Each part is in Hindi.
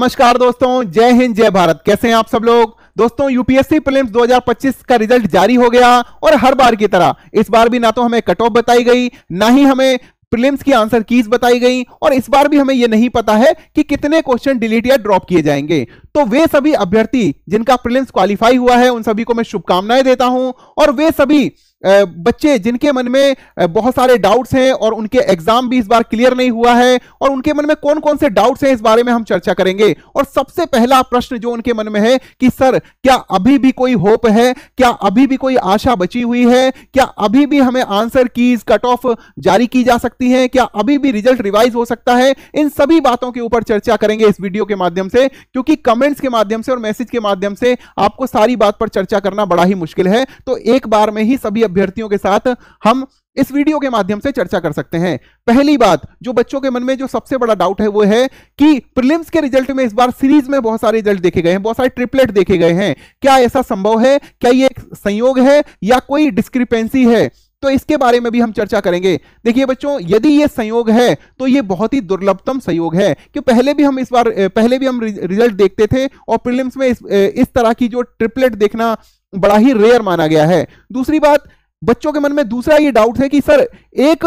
नमस्कार दोस्तों, जय हिंद जय भारत। कैसे हैं आप सब लोग। दोस्तों, यूपीएससी प्रीलिम्स 2025 का रिजल्ट जारी हो गया और हर बार की तरह इस बार भी ना तो हमें कट ऑफ बताई गई, ना ही हमें प्रीलिम्स की आंसर कीज बताई गई, और इस बार भी हमें यह नहीं पता है कि कितने क्वेश्चन डिलीट या ड्रॉप किए जाएंगे। तो वे सभी अभ्यर्थी जिनका प्रीलिम्स क्वालिफाई हुआ है, उन सभी को मैं शुभकामनाएं देता हूं। और वे सभी बच्चे जिनके मन में बहुत सारे डाउट्स हैं और उनके एग्जाम भी इस बार क्लियर नहीं हुआ है, और उनके मन में कौन कौन से डाउट्स हैं, इस बारे में हम चर्चा करेंगे। और सबसे पहला प्रश्न जो उनके मन में है कि सर, क्या अभी भी कोई होप है, क्या अभी भी कोई आशा बची हुई है, क्या अभी भी हमें आंसर कीज कट ऑफ जारी की जा सकती है, क्या अभी भी रिजल्ट रिवाइज हो सकता है। इन सभी बातों के ऊपर चर्चा करेंगे इस वीडियो के माध्यम से, क्योंकि कमेंट्स के माध्यम से और मैसेज के माध्यम से आपको सारी बात पर चर्चा करना बड़ा ही मुश्किल है। तो एक बार में ही सभी अभ्यर्थियों के साथ हम इस वीडियो के माध्यम से चर्चा कर सकते हैं। पहली बात, जो बच्चों के मन में जो सबसे बड़ा डाउट है वो है कि प्रीलिम्स के रिजल्ट में इस बार सीरीज में बहुत सारे रिजल्ट देखे गए हैं, बहुत सारे ट्रिपलेट देखे गए हैं। क्या ऐसा संभव है, क्या ये एक संयोग है या कोई डिस्क्रिपेंसी है? तो इसके बारे में भी हम चर्चा करेंगे। देखिए बच्चों, यदि ये संयोग है तो ये बहुत ही दुर्लभतम संयोग है, कि पहले भी हम रिजल्ट देखते थे और प्रीलिम्स में इस तरह की जो ट्रिपलेट देखना बड़ा ही रेयर माना गया है। दूसरी बात, बच्चों के मन में दूसरा ये डाउट है कि सर, एक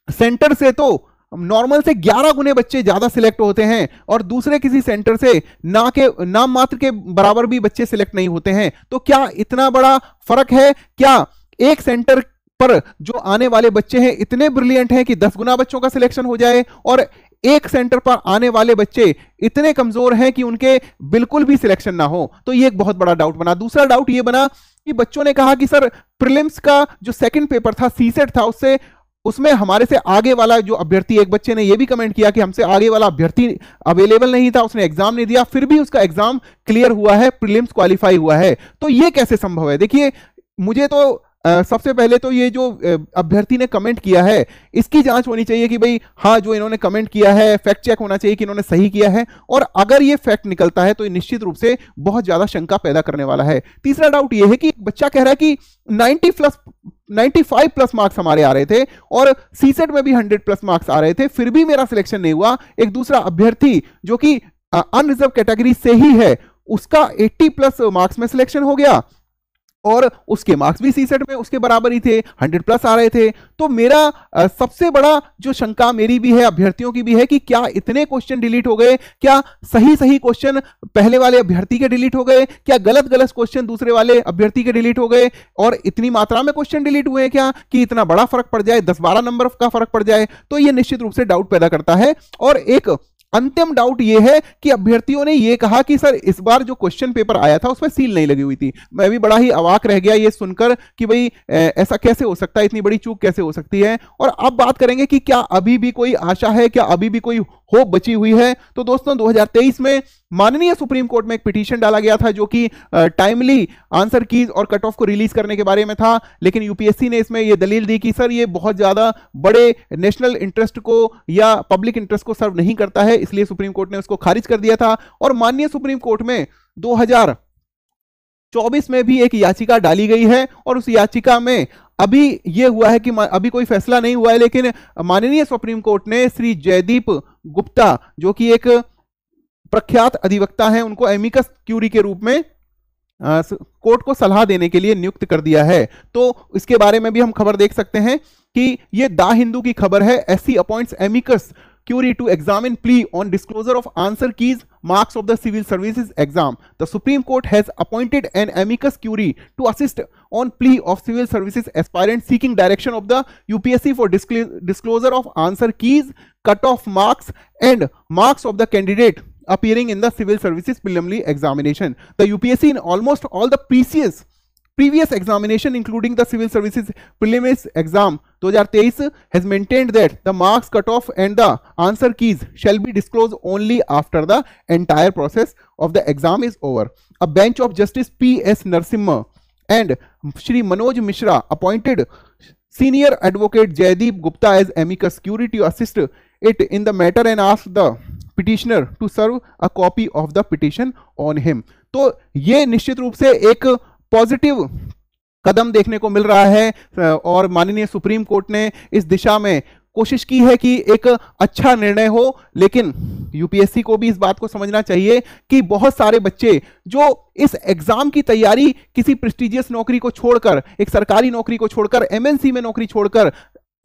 सेंटर से तो नॉर्मल से 11 गुने बच्चे ज्यादा सिलेक्ट होते हैं और दूसरे किसी सेंटर से नाम मात्र के बराबर भी बच्चे सिलेक्ट नहीं होते हैं। तो क्या इतना बड़ा फर्क है? क्या एक सेंटर पर जो आने वाले बच्चे हैं इतने ब्रिलियंट हैं कि 10 गुना बच्चों का सिलेक्शन हो जाए, और एक सेंटर पर आने वाले बच्चे इतने कमजोर हैं कि उनके बिल्कुल भी सिलेक्शन ना हो? तो ये एक बहुत बड़ा डाउट बना। दूसरा डाउट ये बना कि बच्चों ने कहा कि सर, प्रीलिम्स का जो सेकंड पेपर था, सीसेट था, उसमें हमारे से आगे वाला जो अभ्यर्थी, एक बच्चे ने यह भी कमेंट किया कि हमसे आगे वाला अभ्यर्थी अवेलेबल नहीं था, उसने एग्जाम नहीं दिया, फिर भी उसका एग्जाम क्लियर हुआ है, प्रीलिम्स क्वालिफाई हुआ है। तो यह कैसे संभव है? देखिए, मुझे तो सबसे पहले तो ये जो अभ्यर्थी ने कमेंट किया है, इसकी जांच होनी चाहिए कि भाई हाँ, जो इन्होंने कमेंट किया है फैक्ट चेक होना चाहिए कि इन्होंने सही किया है। और अगर ये फैक्ट निकलता है तो ये निश्चित रूप से बहुत ज्यादा शंका पैदा करने वाला है। तीसरा डाउट ये है कि बच्चा कह रहा है कि 95 प्लस मार्क्स हमारे आ रहे थे और सीसेट में भी 100 प्लस मार्क्स आ रहे थे, फिर भी मेरा सिलेक्शन नहीं हुआ। एक दूसरा अभ्यर्थी जो कि अनरिजर्व कैटेगरी से ही है, उसका 80 प्लस मार्क्स में सिलेक्शन हो गया और उसके मार्क्स भी सीसेट में उसके बराबर ही थे, 100 प्लस आ रहे थे। तो मेरा सबसे बड़ा जो शंका मेरी भी है, अभ्यर्थियों की भी है, कि क्या इतने क्वेश्चन डिलीट हो गए? क्या सही क्वेश्चन पहले वाले अभ्यर्थी के डिलीट हो गए? क्या गलत क्वेश्चन दूसरे वाले अभ्यर्थी के डिलीट हो गए? और इतनी मात्रा में क्वेश्चन डिलीट हुए हैं क्या कि इतना बड़ा फर्क पड़ जाए, 10-12 नंबर का फर्क पड़ जाए? तो यह निश्चित रूप से डाउट पैदा करता है। और एक अंतिम डाउट यह है कि अभ्यर्थियों ने यह कहा कि सर, इस बार जो क्वेश्चन पेपर आया था उसमें सील नहीं लगी हुई थी। मैं भी बड़ा ही अवाक रह गया ये सुनकर कि भाई ऐसा कैसे हो सकता है, इतनी बड़ी चूक कैसे हो सकती है। और अब बात करेंगे कि क्या अभी भी कोई आशा है, क्या अभी भी कोई होप बची हुई है। तो दोस्तों, 2023 में माननीय सुप्रीम कोर्ट में एक पिटीशन डाला गया था जो कि टाइमली आंसर कीज और कट ऑफ को रिलीज करने के बारे में था, लेकिन यूपीएससी ने इसमें यह दलील दी कि सर, ये बहुत ज्यादा बड़े नेशनल इंटरेस्ट को या पब्लिक इंटरेस्ट को सर्व नहीं करता है, इसलिए सुप्रीम कोर्ट ने उसको खारिज कर दिया था। और माननीय सुप्रीम कोर्ट में 2024 में भी एक याचिका डाली गई है और उस याचिका में अभी यह हुआ है कि अभी कोई फैसला नहीं हुआ है, लेकिन माननीय सुप्रीम कोर्ट ने श्री जयदीप गुप्ता, जो कि एक प्रख्यात अधिवक्ता हैं, उनको एमिकस क्यूरी के रूप में कोर्ट को सलाह देने के लिए नियुक्त कर दिया है। तो इसके बारे में भी हम खबर देख सकते हैं कि यह द हिंदू की खबर है। SC appoints amicus curiae to examine plea on disclosure of answer keys marks of the civil services exam. The Supreme Court has appointed an amicus curiae to assist on plea of civil services aspirants seeking direction of the UPSC for disclosure of answer keys, cut-off marks and marks of the candidate appearing in the civil services preliminary examination. The UPSC in almost all the previous examination, including the civil services prelims exam 2023, has maintained that the marks cutoff and the answer keys shall be disclosed only after the entire process of the exam is over. A bench of Justice P.S. Narasimha and Shri Manoj Mishra appointed senior advocate Jaideep Gupta as amicus curiae to assist it in the matter and asked the petitioner to serve a copy of the petition on him. तो ये निश्चित रूप से एक पॉजिटिव कदम देखने को मिल रहा है और माननीय सुप्रीम कोर्ट ने इस दिशा में कोशिश की है कि एक अच्छा निर्णय हो, लेकिन यूपीएससी को भी इस बात को समझना चाहिए कि बहुत सारे बच्चे जो इस एग्जाम की तैयारी किसी प्रेस्टिजियस नौकरी को छोड़कर, एक सरकारी नौकरी को छोड़कर, एमएनसी में नौकरी छोड़कर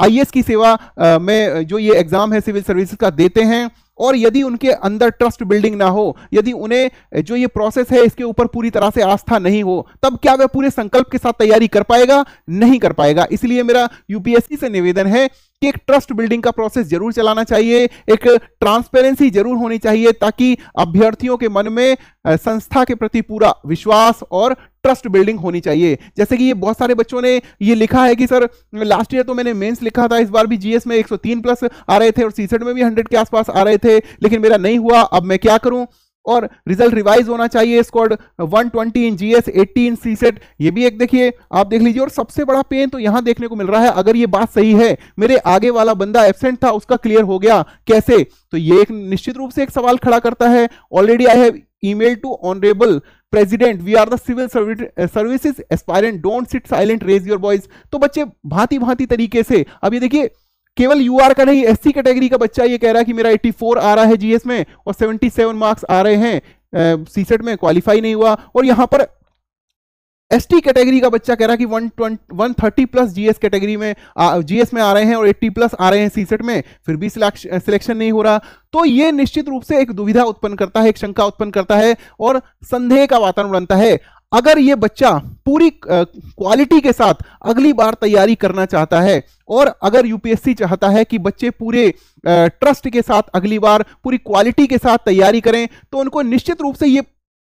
आईएएस की सेवा में जो ये एग्जाम है सिविल सर्विसेज का देते हैं, और यदि उनके अंदर ट्रस्ट बिल्डिंग ना हो, यदि उन्हें जो ये प्रोसेस है इसके ऊपर पूरी तरह से आस्था नहीं हो, तब क्या वह पूरे संकल्प के साथ तैयारी कर पाएगा? नहीं कर पाएगा। इसलिए मेरा यूपीएससी से निवेदन है कि एक ट्रस्ट बिल्डिंग का प्रोसेस जरूर चलाना चाहिए, एक ट्रांसपेरेंसी जरूर होनी चाहिए, ताकि अभ्यर्थियों के मन में संस्था के प्रति पूरा विश्वास और ट्रस्ट बिल्डिंग होनी चाहिए। जैसे कि ये बहुत सारे बच्चों ने ये लिखा है कि सर लास्ट ईयर तो मैंने मेंस लिखा था, इस बार भी जीएस में 103 प्लस आ रहे थे और सीसेट में भी 100 के आसपास आ रहे थे, लेकिन मेरा नहीं हुआ, अब मैं क्या करूं? और रिजल्ट रिवाइज होना चाहिए, scored 120 in GS, 80 in CSAT, ये भी एक देखिए, आप देख लीजिए। और सबसे बड़ा पेन तो यहां देखने को मिल रहा है, अगर ये बात सही है, मेरे आगे वाला बंदा एब्सेंट था, उसका क्लियर हो गया, कैसे? तो ये एक निश्चित रूप से एक सवाल खड़ा करता है। Already I have email to honourable president, we are the civil services aspirant, don't sit silent, raise your voice. तो बच्चे भांति भांति तरीके से, अब ये देखिए केवल यूआर का नहीं, एससी कैटेगरी का बच्चा ये कह रहा है कि मेरा 84 आ रहा है जीएस में और 77 मार्क्स आ रहे हैं सीसेट में, क्वालिफाई नहीं हुआ। और यहां पर एसटी कैटेगरी का बच्चा कह रहा है कि 130 प्लस जीएस कैटेगरी में जीएस में आ रहे हैं और 80 प्लस आ रहे हैं सीसेट में, फिर भी सिलेक्शन नहीं हो रहा। तो ये निश्चित रूप से एक दुविधा उत्पन्न करता है, एक शंका उत्पन्न करता है और संदेह का वातावरण बनता है। अगर ये बच्चा पूरी क्वालिटी के साथ अगली बार तैयारी करना चाहता है, और अगर यूपीएससी चाहता है कि बच्चे पूरे ट्रस्ट के साथ अगली बार पूरी क्वालिटी के साथ तैयारी करें, तो उनको निश्चित रूप से ये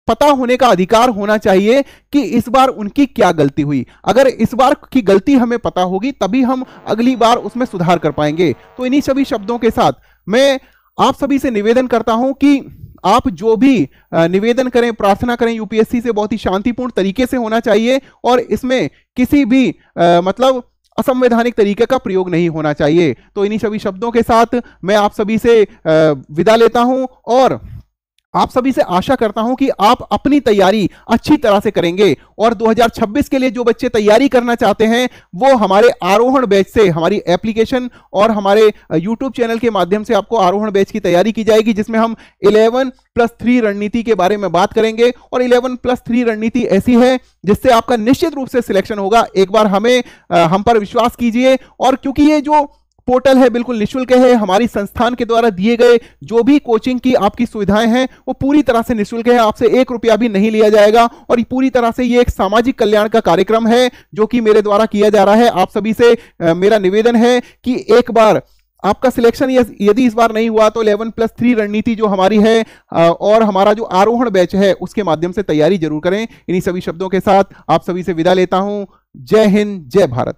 पता होने का अधिकार होना चाहिए कि इस बार उनकी क्या गलती हुई। अगर इस बार की गलती हमें पता होगी, तभी हम अगली बार उसमें सुधार कर पाएंगे। तो इन्हीं सभी शब्दों के साथ मैं आप सभी से निवेदन करता हूं कि आप जो भी निवेदन करें, प्रार्थना करें, यूपीएससी से बहुत ही शांतिपूर्ण तरीके से होना चाहिए, और इसमें किसी भी मतलब असंवैधानिक तरीके का प्रयोग नहीं होना चाहिए। तो इन्हीं सभी शब्दों के साथ मैं आप सभी से विदा लेता हूं, और आप सभी से आशा करता हूं कि आप अपनी तैयारी अच्छी तरह से करेंगे, और 2026 के लिए जो बच्चे तैयारी करना चाहते हैं वो हमारे आरोहण बैच से, हमारी एप्लीकेशन और हमारे YouTube चैनल के माध्यम से आपको आरोहण बैच की तैयारी की जाएगी, जिसमें हम 11+3 रणनीति के बारे में बात करेंगे। और 11+3 रणनीति ऐसी है जिससे आपका निश्चित रूप से सिलेक्शन होगा। एक बार हम पर विश्वास कीजिए, और क्योंकि ये जो पोर्टल है बिल्कुल निःशुल्क है, हमारी संस्थान के द्वारा दिए गए जो भी कोचिंग की आपकी सुविधाएं हैं वो पूरी तरह से निःशुल्क है, आपसे 1 रुपया भी नहीं लिया जाएगा, और ये पूरी तरह से ये एक सामाजिक कल्याण का कार्यक्रम है जो कि मेरे द्वारा किया जा रहा है। आप सभी से मेरा निवेदन है कि एक बार आपका सिलेक्शन यदि इस बार नहीं हुआ तो 11+3 रणनीति जो हमारी है और हमारा जो आरोहण बैच है उसके माध्यम से तैयारी जरूर करें। इन्हीं सभी शब्दों के साथ आप सभी से विदा लेता हूं। जय हिंद, जय भारत।